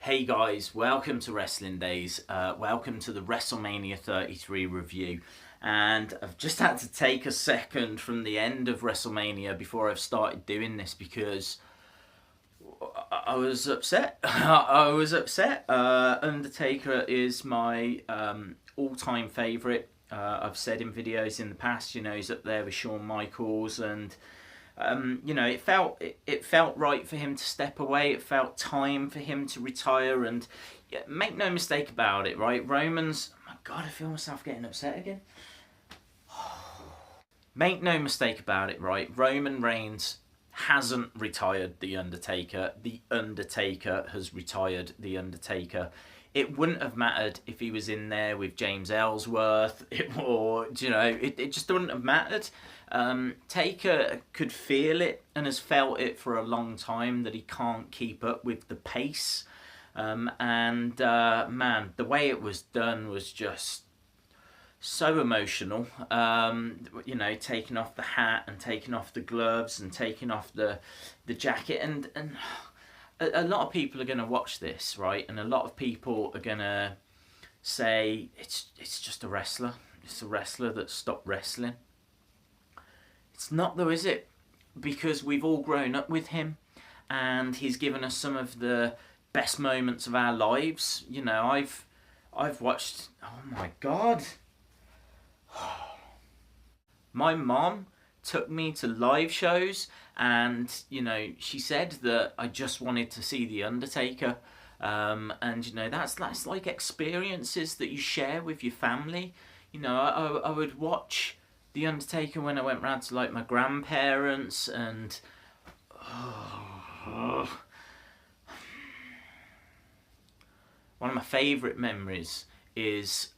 Hey guys, welcome to Wrestling Days. Welcome to the Wrestlemania 33 review. And I've just had to take a second from the end of Wrestlemania before I've started doing this because I was upset. I was upset. Undertaker is my all-time favourite. I've said in videos in the past, he's up there with Shawn Michaels, and it felt right for him to step away. It felt time for him to retire, and make no mistake about it, right? Roman's, oh my God, I feel myself getting upset again. Make no mistake about it, right? Roman Reigns hasn't retired The Undertaker. The Undertaker has retired The Undertaker. It wouldn't have mattered if he was in there with James Ellsworth, it just wouldn't have mattered. Taker could feel it and has felt it for a long time that he can't keep up with the pace. Man, the way it was done was just so emotional. Taking off the hat and taking off the gloves and taking off the jacket, and a lot of people are going to watch this, right? And a lot of people are going to say it's just a wrestler. It's a wrestler that stopped wrestling. It's not though, is it? Because we've all grown up with him, and he's given us some of the best moments of our lives. I've watched. Oh my God. My mom took me to live shows, and she said that I just wanted to see The Undertaker, that's like experiences that you share with your family. I would watch The Undertaker when I went round to like my grandparents, and one of my favourite memories is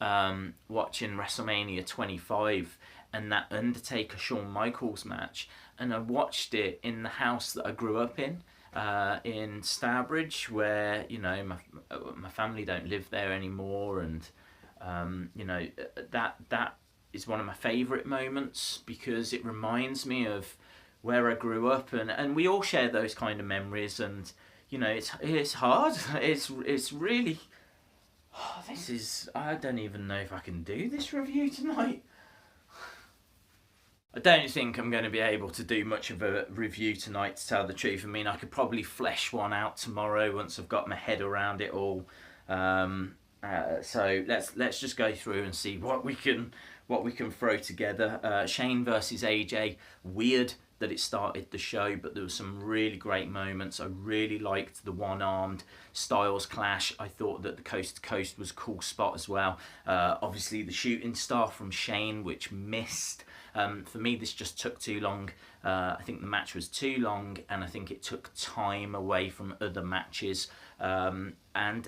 watching WrestleMania 25 and that Undertaker Shawn Michaels match, and I watched it in the house that I grew up in Stourbridge, where my family don't live there anymore, and that is one of my favourite moments because it reminds me of where I grew up, and we all share those kind of memories, and it's hard. It's really. I don't even know if I can do this review tonight. I don't think I'm going to be able to do much of a review tonight, to tell the truth. I mean, I could probably flesh one out tomorrow once I've got my head around it all. So let's just go through and see what we can throw together. Shane versus AJ, weird that it started the show, but there were some really great moments. I really liked the one-armed Styles clash. I thought that the coast to coast was a cool spot as well. Obviously the shooting star from Shane, which missed. For me, this just took too long. I think the match was too long, and I think it took time away from other matches. And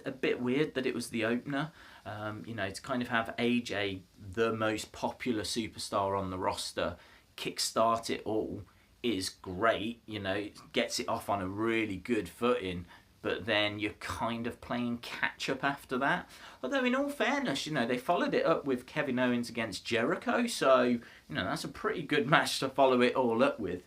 a bit weird that it was the opener. To kind of have AJ, the most popular superstar on the roster, kickstart it all is great. Gets it off on a really good footing, but then you're kind of playing catch up after that. Although in all fairness, they followed it up with Kevin Owens against Jericho, so that's a pretty good match to follow it all up with.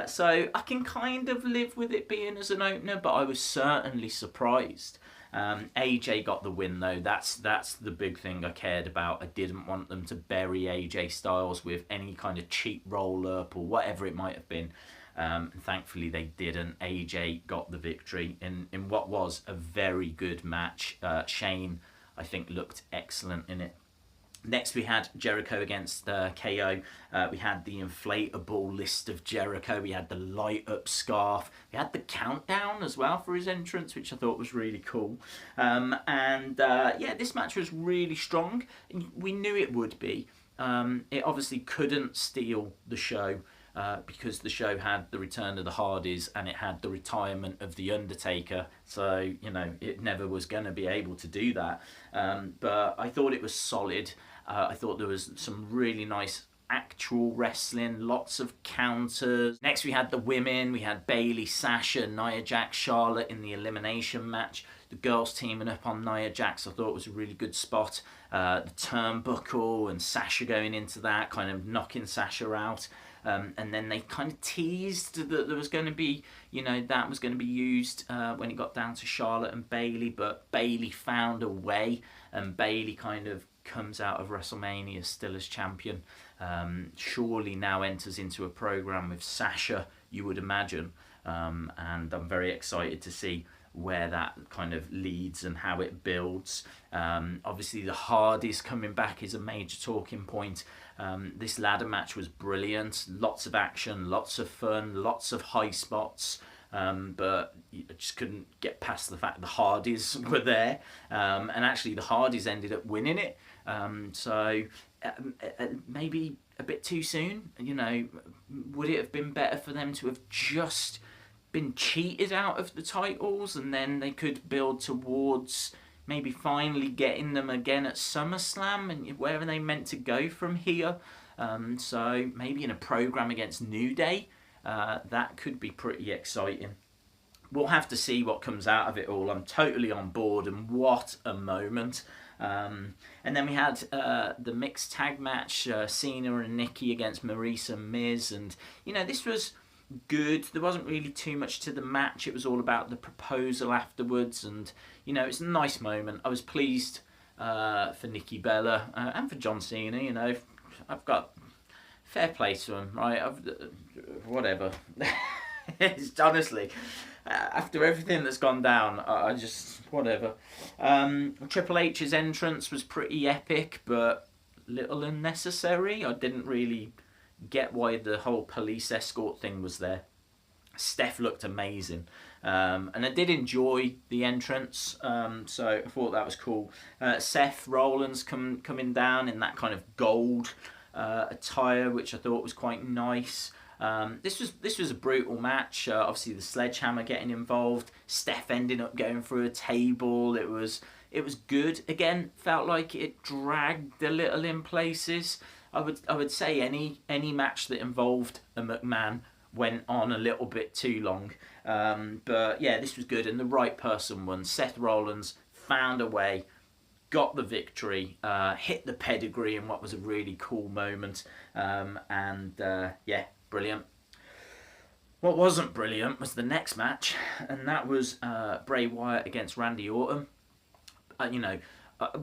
So I can kind of live with it being as an opener, but I was certainly surprised. AJ got the win though. That's the big thing I cared about. I didn't want them to bury AJ Styles with any kind of cheap roll up or whatever it might have been. And thankfully they didn't. AJ got the victory in what was a very good match. Shane, I think, looked excellent in it. Next we had Jericho against KO. We had the inflatable list of Jericho. We had the light up scarf. We had the countdown as well for his entrance, which I thought was really cool. This match was really strong. We knew it would be. It obviously couldn't steal the show because the show had the return of the Hardys and it had the retirement of The Undertaker. So, it never was going to be able to do that. But I thought it was solid. I thought there was some really nice actual wrestling, lots of counters. Next we had the women. We had Bayley, Sasha, Nia Jax, Charlotte in the elimination match. The girls teaming up on Nia Jax I thought was a really good spot. The turnbuckle and Sasha going into that, kind of knocking Sasha out. And then they kind of teased that there was going to be, that was going to be used when it got down to Charlotte and Bayley, but Bayley found a way, and Bayley kind of comes out of WrestleMania still as champion. Surely now enters into a program with Sasha, you would imagine, and I'm very excited to see where that kind of leads and how it builds. Obviously the Hardys coming back is a major talking point. This ladder match was brilliant, lots of action, lots of fun, lots of high spots, but I just couldn't get past the fact the Hardys were there, and actually the Hardys ended up winning it. So maybe a bit too soon, would it have been better for them to have just been cheated out of the titles, and then they could build towards maybe finally getting them again at SummerSlam, and where are they meant to go from here? So maybe in a program against New Day, that could be pretty exciting. We'll have to see what comes out of it all. I'm totally on board, and what a moment. And then we had the mixed tag match, Cena and Nikki against Maurice and Miz, and this was good. There wasn't really too much to the match. It was all about the proposal afterwards, and it's a nice moment. I was pleased for Nikki Bella and for John Cena. I've got fair play to him, right? Whatever. It's honestly, after everything that's gone down, I just whatever. Triple H's entrance was pretty epic, but little unnecessary. I didn't really get why the whole police escort thing was there. Steph looked amazing, and I did enjoy the entrance, so I thought that was cool. Seth Rollins coming down in that kind of gold attire, which I thought was quite nice. This was a brutal match. Obviously the sledgehammer getting involved, Steph ending up going through a table. It was good. Again, felt like it dragged a little in places. I would say any match that involved a McMahon went on a little bit too long. But yeah, this was good, and the right person won. Seth Rollins found a way, got the victory, hit the pedigree in what was a really cool moment, and yeah, brilliant. What wasn't brilliant was the next match, and that was Bray Wyatt against Randy Orton.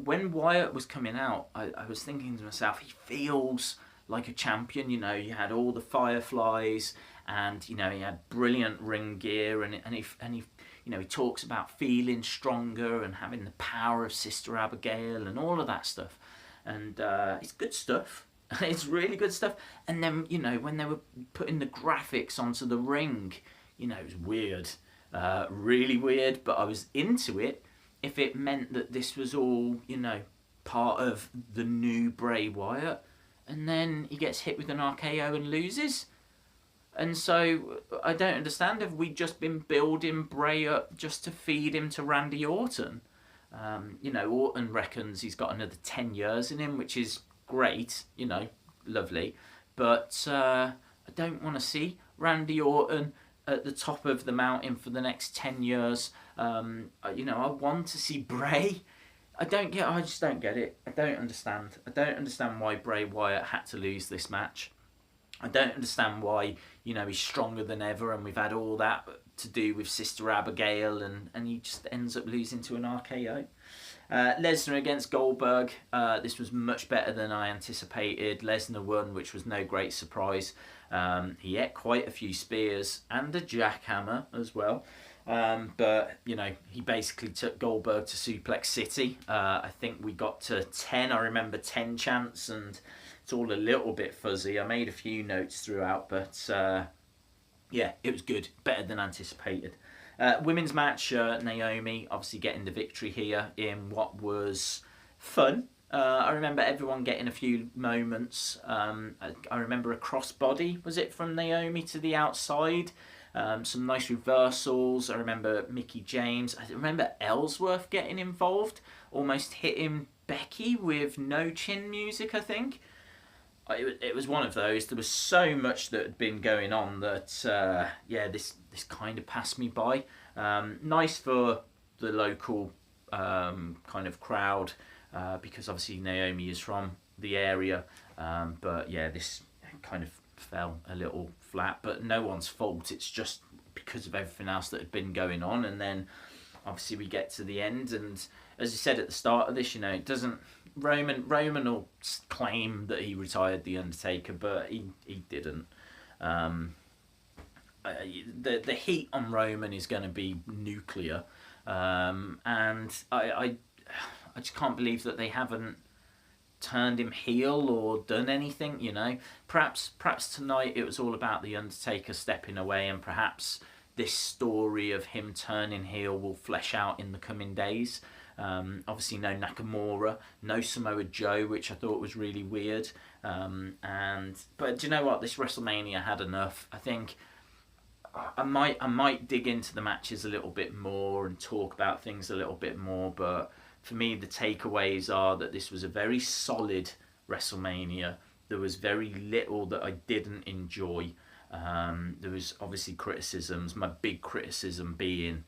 When Wyatt was coming out, I was thinking to myself, he feels like a champion. You had all the fireflies, and he had brilliant ring gear, and he talks about feeling stronger and having the power of Sister Abigail and all of that stuff, and it's good stuff. It's really good stuff. And then when they were putting the graphics onto the ring, it was weird, really weird, but I was into it if it meant that this was all, part of the new Bray Wyatt, and then he gets hit with an RKO and loses. And so I don't understand, have we just been building Bray up just to feed him to Randy Orton? Orton reckons he's got another 10 years in him, which is great, lovely. But I don't want to see Randy Orton at the top of the mountain for the next 10 years. I want to see Bray. I just don't get it. I don't understand why Bray Wyatt had to lose this match. I don't understand why, he's stronger than ever, and we've had all that to do with Sister Abigail, and he just ends up losing to an RKO. Lesnar against Goldberg. This was much better than I anticipated. Lesnar won, which was no great surprise. He ate quite a few spears and a jackhammer as well. But he basically took Goldberg to Suplex City. I think we got to 10. I remember 10 chants, and it's all a little bit fuzzy. I made a few notes throughout, but yeah, it was good. Better than anticipated. Women's match, Naomi obviously getting the victory here in what was fun. I remember everyone getting a few moments. I remember a crossbody, was it, from Naomi to the outside? Some nice reversals. I remember Mickie James. I remember Ellsworth getting involved, almost hitting Becky with no chin music, I think. It was one of those. There was so much that had been going on that, this kind of passed me by. Nice for the local kind of crowd, because obviously Naomi is from the area. But yeah, this kind of fell a little flat, but no one's fault. It's just because of everything else that had been going on. And then obviously we get to the end, and as you said at the start of this, it doesn't. Roman will claim that he retired the Undertaker, but he didn't. The heat on Roman is going to be nuclear, and I just can't believe that they haven't turned him heel or done anything. Perhaps tonight it was all about the Undertaker stepping away, and perhaps this story of him turning heel will flesh out in the coming days. Obviously no Nakamura, no Samoa Joe, which I thought was really weird. But do you know what? This WrestleMania had enough. I think I might dig into the matches a little bit more and talk about things a little bit more. But for me, the takeaways are that this was a very solid WrestleMania. There was very little that I didn't enjoy. There was obviously criticisms. My big criticism being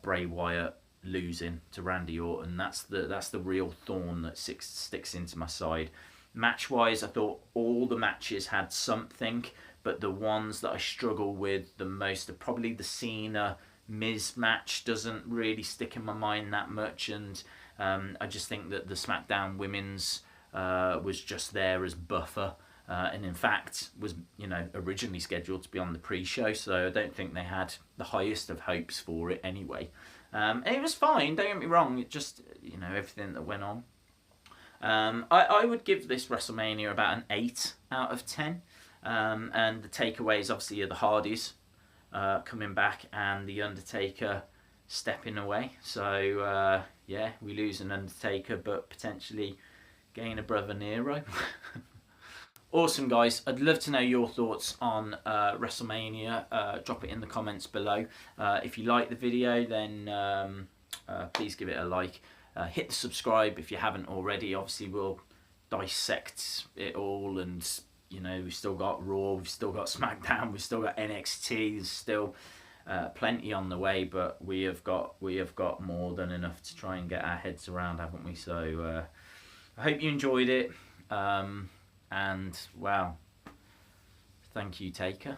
Bray Wyatt losing to Randy Orton. That's the real thorn that sticks into my side. Match wise, I thought all the matches had something, but the ones that I struggle with the most are probably the Cena Miz match. Doesn't really stick in my mind that much, and I just think that the SmackDown Women's was just there as buffer. And in fact was originally scheduled to be on the pre-show, so I don't think they had the highest of hopes for it anyway. And it was fine, don't get me wrong, it just everything that went on. I would give this WrestleMania about an 8 out of 10, and the takeaways obviously are the Hardys coming back and the Undertaker stepping away. So we lose an Undertaker but potentially gain a brother Nero. Awesome, guys. I'd love to know your thoughts on WrestleMania. Drop it in the comments below. If you like the video, then please give it a like. Hit the subscribe if you haven't already. Obviously, we'll dissect it all, and we've still got Raw, we've still got SmackDown, we've still got NXT. There's still plenty on the way, but we have got more than enough to try and get our heads around, haven't we? So I hope you enjoyed it. And wow, thank you, Taker.